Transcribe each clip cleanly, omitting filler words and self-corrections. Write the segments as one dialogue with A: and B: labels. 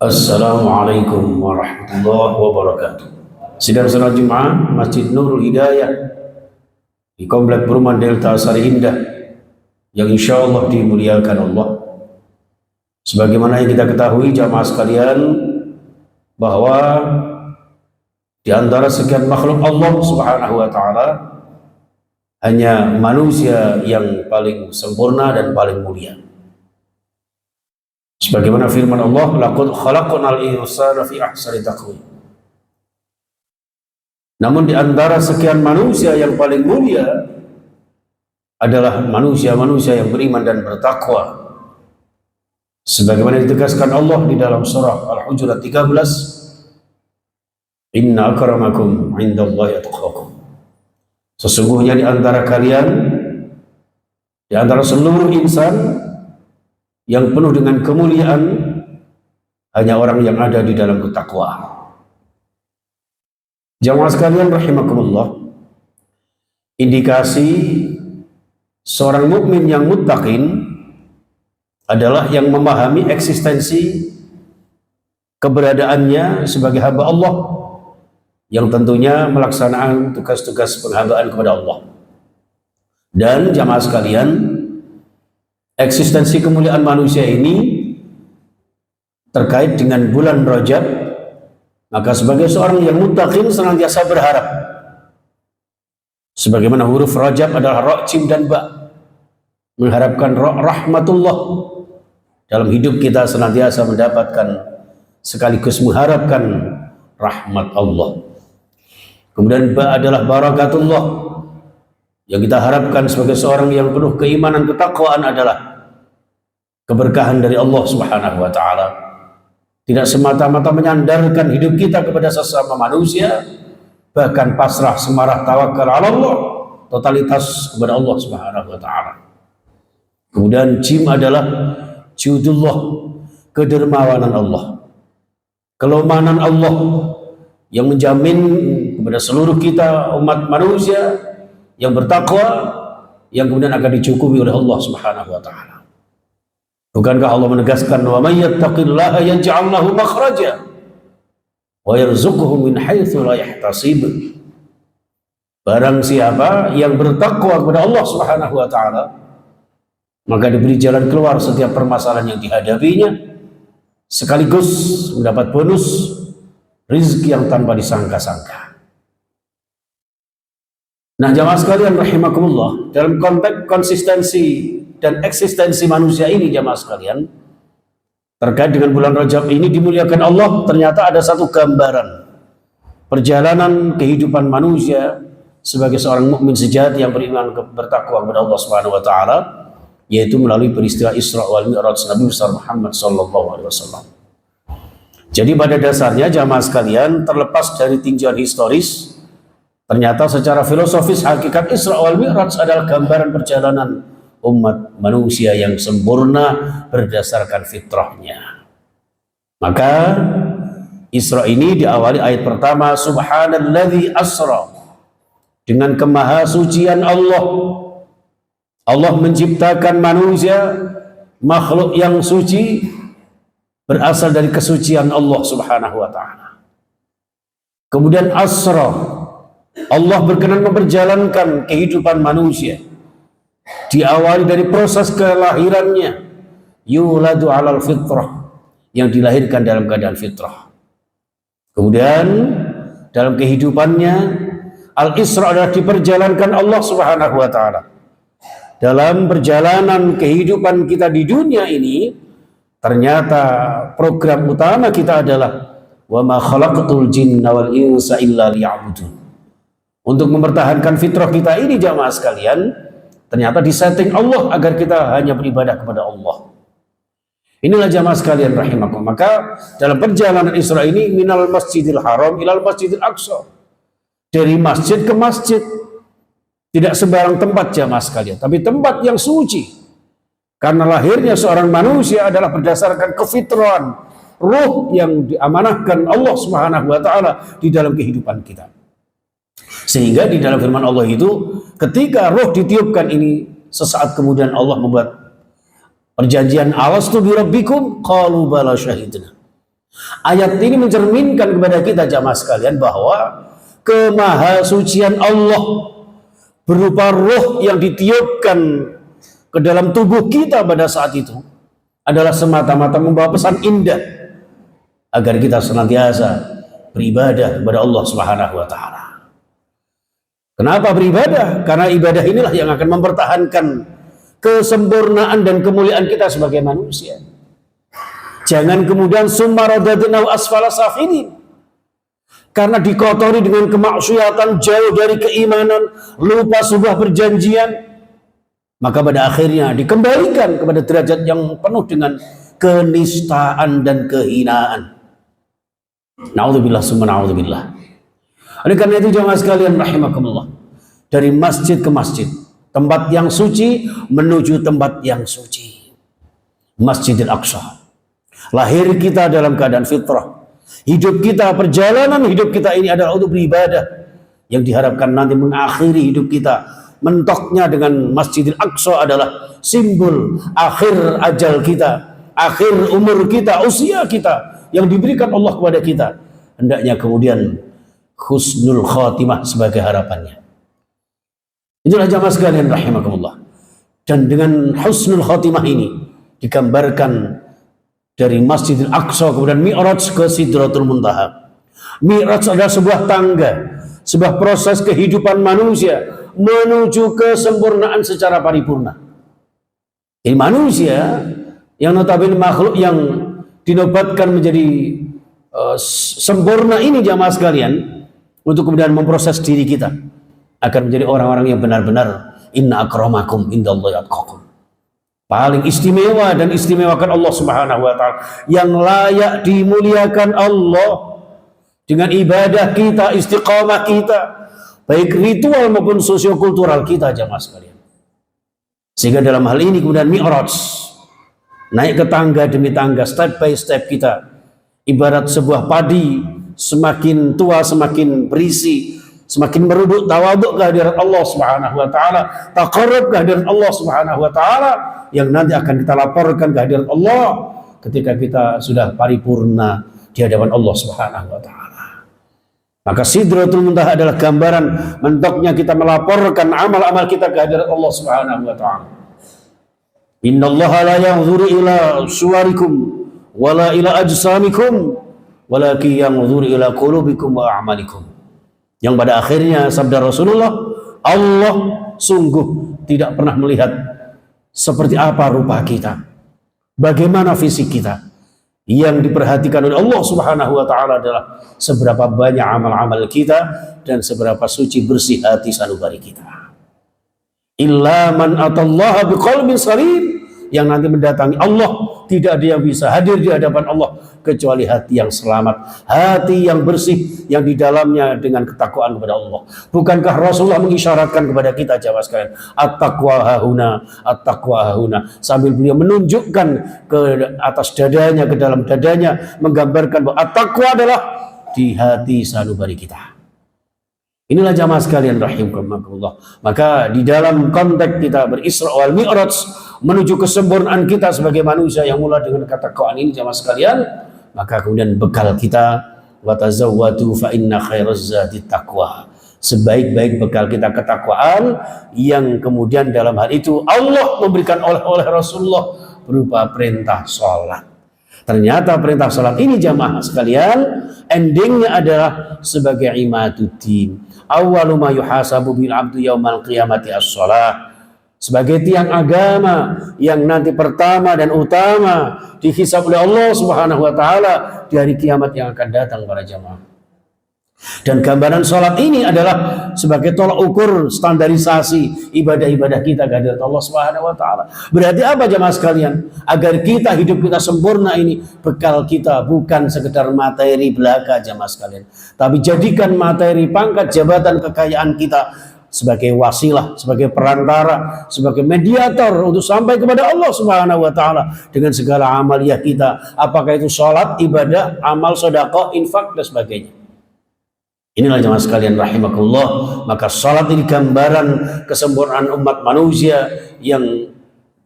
A: Assalamualaikum warahmatullahi wabarakatuh. Sidang salat Jumat Masjid Nurul Hidayah di Komplek Perumahan Delta Sari Indah yang insya Allah dimuliakan Allah. Sebagaimana yang kita ketahui jamaah sekalian, bahwa di antara sekian makhluk Allah Subhanahu wa taala hanya manusia yang paling sempurna dan paling mulia. Sebagaimana firman Allah, laqad khalaqnal insana fi ahsani taqwim. Namun di antara sekian manusia yang paling mulia adalah manusia-manusia yang beriman dan bertakwa. Sebagaimana ditegaskan Allah di dalam surah Al-Hujurat 13, inna akramakum indallahi atqakum. Sesungguhnya di antara kalian, di antara seluruh insan, yang penuh dengan kemuliaan hanya orang yang ada di dalam ketakwaan. Jamaah sekalian rahimakumullah, indikasi seorang mukmin yang muttaqin adalah yang memahami eksistensi keberadaannya sebagai hamba Allah yang tentunya melaksanakan tugas-tugas penghambaan kepada Allah. Dan jamaah sekalian, eksistensi kemuliaan manusia ini terkait dengan bulan Rajab, maka sebagai seorang yang muttaqin senantiasa berharap, sebagaimana huruf Rajab adalah ra, jim dan ba, mengharapkan rahmatullah dalam hidup kita, senantiasa mendapatkan sekaligus mengharapkan rahmat Allah. Kemudian ba adalah barakatullah, yang kita harapkan sebagai seorang yang penuh keimanan ketakwaan adalah keberkahan dari Allah Subhanahu wa taala. Tidak semata-mata menyandarkan hidup kita kepada sesama manusia, bahkan pasrah, semarah, tawakal ala Allah, totalitas kepada Allah Subhanahu wa taala. Kemudian jim adalah judullah, kedermawanan Allah, kelomanan Allah yang menjamin kepada seluruh kita umat manusia yang bertakwa, yang kemudian akan dicukupi oleh Allah Subhanahu wa taala. Bukankah Allah menegaskan, wa may yattaqillaha yaj'al lahu makhraja wa yarzuqhu min haitsu la yahtasib. Barang siapa yang bertakwa kepada Allah Subhanahu wa taala, maka diberi jalan keluar setiap permasalahan yang dihadapinya, sekaligus mendapat bonus rezeki yang tanpa disangka-sangka. Nah, jamaah sekalian rahimakumullah, dalam konteks konsistensi dan eksistensi manusia ini, jamaah sekalian, terkait dengan bulan Rajab ini dimuliakan Allah, ternyata ada satu gambaran perjalanan kehidupan manusia sebagai seorang mukmin sejati yang beriman bertakwa kepada Allah Subhanahu wa taala, yaitu melalui peristiwa Isra wal Mi'raj Nabi besar Muhammad sallallahu alaihi wasallam. Jadi pada dasarnya jamaah sekalian, terlepas dari tinjauan historis, ternyata secara filosofis hakikat Isra wal Mi'raj adalah gambaran perjalanan umat manusia yang sempurna berdasarkan fitrahnya. Maka Isra ini diawali ayat pertama, subhanalladzi asra, dengan kemahasucian Allah. Allah menciptakan manusia, makhluk yang suci, berasal dari kesucian Allah Subhanahu wa taala. Kemudian asra, Allah berkenan memperjalankan kehidupan manusia, diawali dari proses kelahirannya, yuladu alal fitrah, yang dilahirkan dalam keadaan fitrah. Kemudian dalam kehidupannya, al-Isra adalah diperjalankan Allah Subhanahu wa taala. Dalam perjalanan kehidupan kita di dunia ini, ternyata program utama kita adalah wa ma khalaqtul jinna wal insa illa liya'budun. Untuk mempertahankan fitrah kita ini, jamaah sekalian, ternyata disetting Allah agar kita hanya beribadah kepada Allah. Inilah jamaah sekalian rahimakumullah. Maka dalam perjalanan Isra ini, minal masjidil haram ilal masjidil aqsa, dari masjid ke masjid, tidak sembarang tempat jamaah sekalian, tapi tempat yang suci. Karena lahirnya seorang manusia adalah berdasarkan kefitrahan, ruh yang diamanahkan Allah Subhanahu wa taala di dalam kehidupan kita. Sehingga di dalam firman Allah itu, ketika roh ditiupkan ini, sesaat kemudian Allah membuat perjanjian, alastu bi rabbikum qalu bala syahidna. Ayat ini mencerminkan kepada kita jamaah sekalian bahwa kemahasucian Allah berupa roh yang ditiupkan ke dalam tubuh kita pada saat itu adalah semata-mata membawa pesan indah agar kita senantiasa beribadah kepada Allah Subhanahu wa taala. Kenapa beribadah? Karena ibadah inilah yang akan mempertahankan kesempurnaan dan kemuliaan kita sebagai manusia. Jangan kemudian summa radadnahu asfala safilin. Karena dikotori dengan kemaksiatan, jauh dari keimanan, lupa sebuah perjanjian, maka pada akhirnya dikembalikan kepada derajat yang penuh dengan kenistaan dan kehinaan. Na'udzubillah summa na'udzubillah. Oleh karena itu jemaah sekalian rahimakumullah, dari masjid ke masjid, tempat yang suci menuju tempat yang suci, Masjidil Aqsa. Lahir kita dalam keadaan fitrah, hidup kita, perjalanan hidup kita ini adalah untuk beribadah yang diharapkan nanti mengakhiri hidup kita. Mentoknya dengan Masjidil Aqsa adalah simbol akhir ajal kita, akhir umur kita, usia kita yang diberikan Allah kepada kita. Hendaknya kemudian husnul khatimah sebagai harapannya. Itulah jamaah sekalian rahimakumullah. Dan dengan husnul khatimah ini digambarkan dari Masjidil Aqsa kemudian Mi'raj ke Sidratul Muntaha. Mi'raj adalah sebuah tangga, sebuah proses kehidupan manusia menuju kesempurnaan secara paripurna. Jadi manusia yang notabene makhluk yang dinobatkan menjadi sempurna ini jamaah sekalian, untuk kemudian memproses diri kita akan menjadi orang-orang yang benar-benar inna akramakum indallahi atqakum. Paling istimewa dan istimewakan Allah Subhanahu wa taala, yang layak dimuliakan Allah dengan ibadah kita, istiqamah kita, baik ritual maupun sosiokultural kita jamaah sekalian. Sehingga dalam hal ini kemudian Mi'raj, naik ke tangga demi tangga, step by step kita, ibarat sebuah padi, semakin tua semakin berisi, semakin meruduk tawaduk kehadirat Allah Subhanahu wa taala, taqarrub kehadirat Allah Subhanahu wa taala, yang nanti akan kita laporkan kehadirat Allah ketika kita sudah paripurna di hadapan Allah Subhanahu wa taala. Maka Sidratul Muntaha adalah gambaran mentoknya kita melaporkan amal-amal kita kehadirat Allah Subhanahu wa taala. Innallaha la yanzuru ila suwarikum wala ila ajsamikum walakin yanzuru ila qulubikum wa a'malikum. Yang pada akhirnya sabda Rasulullah, Allah sungguh tidak pernah melihat seperti apa rupa kita, bagaimana fisik kita. Yang diperhatikan oleh Allah Subhanahu wa taala adalah seberapa banyak amal-amal kita dan seberapa suci bersih hati sanubari kita. Illa man atallaha biqalbin salim, yang nanti mendatangi Allah, tidak ada yang bisa hadir di hadapan Allah kecuali hati yang selamat, hati yang bersih, yang di dalamnya dengan ketakwaan kepada Allah. Bukankah Rasulullah mengisyaratkan kepada kita jamaah sekalian, at-taqwa hahuna, at-taqwa hahuna, sambil beliau menunjukkan ke atas dadanya, ke dalam dadanya, menggambarkan bahwa at-taqwa adalah di hati sanubari kita. Inilah jamaah sekalian rahimakumullah. Maka di dalam konteks kita berisra wal mi'raj menuju kesempurnaan kita sebagai manusia yang mulai dengan ketakwaan ini jamaah sekalian, maka kemudian bekal kita, wa tazawwadu fa inna khairaz zadi taqwa. Sebaik-baik bekal kita ketakwaan, yang kemudian dalam hal itu Allah memberikan oleh Rasulullah berupa perintah sholat. Ternyata perintah salat ini jamaah sekalian endingnya adalah sebagai imaduddin. Awwalu ma yuhasabu bil abdu yaumal qiyamati as-shalah. Sebagai tiang agama yang nanti pertama dan utama dihisab oleh Allah Subhanahu wa taala di hari kiamat yang akan datang para jamaah. Dan gambaran sholat ini adalah sebagai tolak ukur standarisasi ibadah-ibadah kita kehadirat Allah Subhanahu wa taala. Berarti apa jemaah sekalian? Agar kita hidup kita sempurna ini, bekal kita bukan sekedar materi belaka jemaah sekalian, tapi jadikan materi, pangkat, jabatan, kekayaan kita sebagai wasilah, sebagai perantara, sebagai mediator untuk sampai kepada Allah Subhanahu wa taala dengan segala amaliyah kita, apakah itu sholat, ibadah, amal, sedekah, infak dan sebagainya. Inilah jemaah sekalian rahimakumullah. Maka salat ini gambaran kesempurnaan umat manusia yang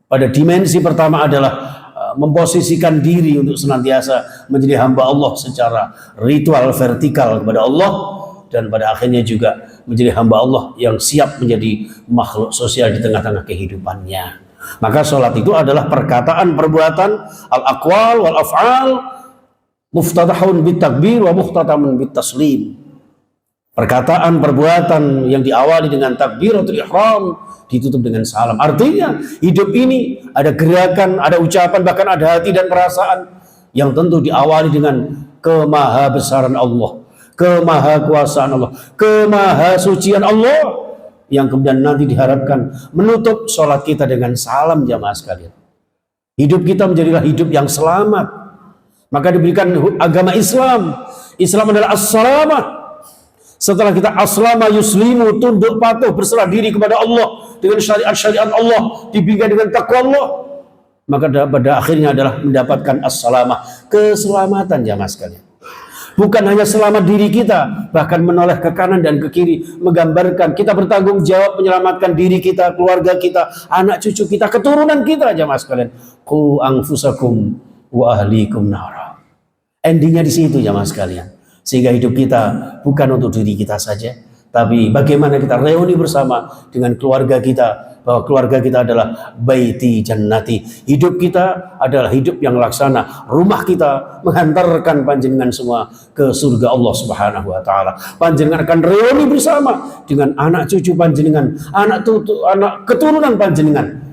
A: pada dimensi pertama adalah memposisikan diri untuk senantiasa menjadi hamba Allah secara ritual vertikal kepada Allah, dan pada akhirnya juga menjadi hamba Allah yang siap menjadi makhluk sosial di tengah-tengah kehidupannya. Maka sholat itu adalah perkataan, perbuatan, al-aqwal wal af'al, muftatahun bit takbir wa muhtatamun bit taslim. Perkataan, perbuatan yang diawali dengan takbiratul ihram, ditutup dengan salam. Artinya hidup ini ada gerakan, ada ucapan, bahkan ada hati dan perasaan yang tentu diawali dengan kemahabesaran Allah, kemahakuasaan Allah, kemahasucian Allah, yang kemudian nanti diharapkan menutup sholat kita dengan salam. Jamaah sekalian, hidup kita menjadilah hidup yang selamat. Maka diberikan agama Islam. Islam adalah as-salamah. Setelah kita aslama yuslimu, tunduk patuh berserah diri kepada Allah dengan syariat-syariat Allah, dibingkai dengan takwa Allah, maka pada akhirnya adalah mendapatkan as-salamah, keselamatan. Jamaah sekalian, bukan hanya selamat diri kita, bahkan menoleh ke kanan dan ke kiri, menggambarkan kita bertanggung jawab menyelamatkan diri kita, keluarga kita, anak cucu kita, keturunan kita. Jamaah sekalian, qu anfusakum wa ahlikum nara. Endingnya di situ jamaah sekalian. Sehingga hidup kita bukan untuk diri kita saja, tapi bagaimana kita reuni bersama dengan keluarga kita, bahwa keluarga kita adalah baiti jannati. Hidup kita adalah hidup yang laksana. Rumah kita menghantarkan panjenengan semua ke surga Allah Subhanahu wa taala. Panjenengan akan reuni bersama dengan anak cucu panjenengan, anak keturunan panjenengan,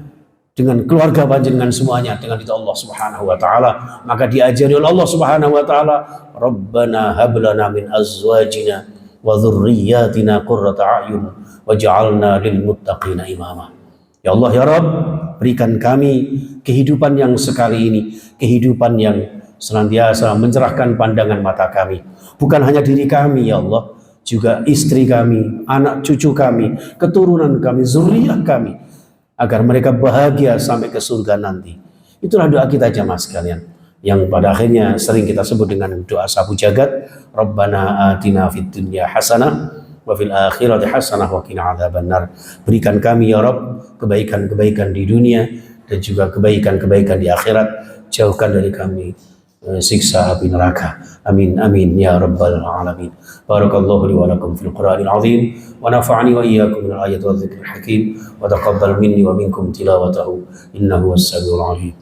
A: dengan keluarga panjenengan semuanya dengan itu Allah Subhanahu wa taala. Maka diajari oleh Allah Subhanahu wa taala, Rabbana hab lana min azwajina wa dzurriyyatina qurrata a'yun waj'alna lil muttaqina imama. Ya Allah ya Rabb, berikan kami kehidupan yang sekali ini, kehidupan yang senantiasa mencerahkan pandangan mata kami. Bukan hanya diri kami ya Allah, juga istri kami, anak cucu kami, keturunan kami, zuriat kami, agar mereka bahagia sampai ke surga nanti. Itulah doa kita jamaah sekalian, yang pada akhirnya sering kita sebut dengan doa sapu jagat. Rabbana atina fid dunya hasanah wa fil akhirati hasanah wa qina adzabannar. Berikan kami ya Rabb kebaikan-kebaikan di dunia dan juga kebaikan-kebaikan di akhirat. Jauhkan dari kami siksa api neraka. Amin amin ya rabbal alamin. Barakallahu li wa lakum fil Qur'anil azim wa nafa'ani wa iyyakum minal ayati wadh dhikril hakim wa taqabbal minni wa minkum tilawatahu innahu was-sami'ul alim.